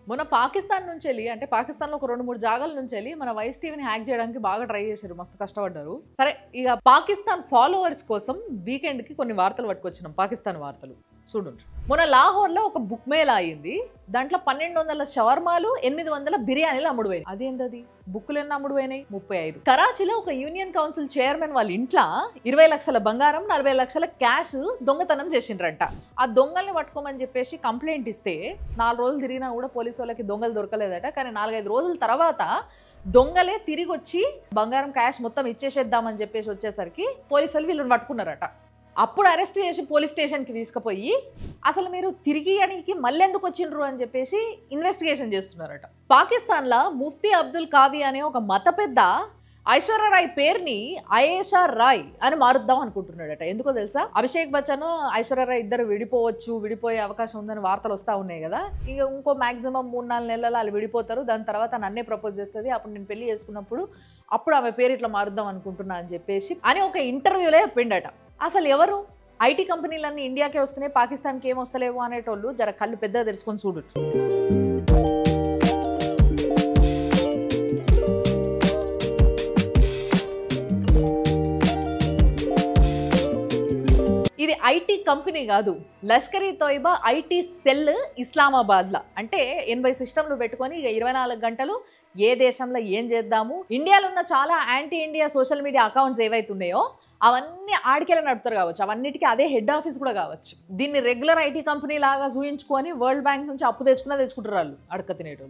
మొన్న పాకిస్తాన్ నుంచెళ్ళి అంటే పాకిస్తాన్‌లో ఒక 2, 3 జాగాల నుంచెళ్ళి మన వైస్ టీవీని హ్యాక్ చేయడానికి బాగా ట్రై చేశారు. మస్తు కష్టపడ్డారు. సరే ఇక పాకిస్తాన్ ఫాలోవర్స్ కోసం వీకెండ్‌కి కొన్ని వార్తలు పట్టుకొచ్చినాం. పాకిస్తాన్ వార్తలు. చూడుండ్రి. మొన్న లాహోర్‌లో ఒక బుక్ మేళా అయింది. దాంట్లో 1200 షవర్మాలు, 800 బిర్యానీలు అమ్ముడుపోయినాయి. అదేందది? బుక్కులు ఎన్ని అమ్ముడుపోయినాయి? 35. కరాచీలో ఒక యూనియన్ కౌన్సిల్ చైర్మన్ వాళ్ళ ఇంట్లో 20 లక్షల బంగారం, 40 లక్షల క్యాష్ దొంగతనం చేసిండ్రంట. ఆ దొంగల్ని పట్టుకోమని చెప్పేసి కంప్లైంట్ ఇస్తే 4 రోజులు తిరిగినా కూడా పోలీసు వాళ్ళకి దొంగలు దొరకలేదట. కానీ 4-5 రోజుల తర్వాత దొంగలే తిరిగి వచ్చి బంగారం క్యాష్ మొత్తం ఇచ్చేసేద్దామని చెప్పేసి వచ్చేసరికి పోలీసు వాళ్ళు వీళ్ళని పట్టుకున్నారట. అప్పుడు అరెస్ట్ చేసి పోలీస్ స్టేషన్కి తీసుకుపోయి అసలు మీరు తిరిగి అనికి మళ్ళీ ఎందుకు వచ్చిండ్రు అని చెప్పేసి ఇన్వెస్టిగేషన్ చేస్తున్నారట. పాకిస్తాన్లో ముఫ్తీ అబ్దుల్ కావి అనే ఒక మత పెద్ద ఐశ్వర్యరాయ్ పేరుని అయేషా రాయ్ అని మారుద్దాం అనుకుంటున్నాడట. ఎందుకో తెలుసా? అభిషేక్ బచ్చన్ ఐశ్వర్యరాయ్ ఇద్దరు విడిపోయే అవకాశం ఉందని వార్తలు వస్తూ ఉన్నాయి కదా. ఇక ఇంకో మాక్సిమం 3-4 నెలలు వాళ్ళు విడిపోతారు. దాని తర్వాత నన్నే ప్రపోజ్ చేస్తుంది. అప్పుడు నేను పెళ్లి చేసుకున్నప్పుడు అప్పుడు ఆమె పేరు ఇట్లా మారుద్దాం అనుకుంటున్నా అని చెప్పేసి అని ఒక ఇంటర్వ్యూలో చెప్పిండట. అసలు ఎవరు ఐటీ కంపెనీలన్నీ ఇండియాకే వస్తున్నాయి, పాకిస్తాన్కి ఏం వస్తలేవు అనేటోళ్ళు జర కళ్ళు పెద్దగా తెరుచుకొని చూడు. ఇది ఐటీ కంపెనీ కాదు, లష్కర్-ఈ తోయిబా ఐటీ సెల్ ఇస్లామాబాద్లో. అంటే 80 సిస్టమ్లు పెట్టుకొని ఇక 24 గంటలు ఏ దేశంలో ఏం చేద్దాము. ఇండియాలో ఉన్న చాలా anti India social media accounts ఏవైతే ఉన్నాయో అవన్నీ ఆడికెళ్ళి నడుపుతారు కావచ్చు. అవన్నిటికీ అదే హెడ్ ఆఫీస్ కూడా కావచ్చు. దీన్ని రెగ్యులర్ ఐటీ కంపెనీ లాగా చూయించుకొని వరల్డ్ బ్యాంక్ నుంచి అప్పు తెచ్చుకుంటారు వాళ్ళు అడక తినేటోళ్ళు.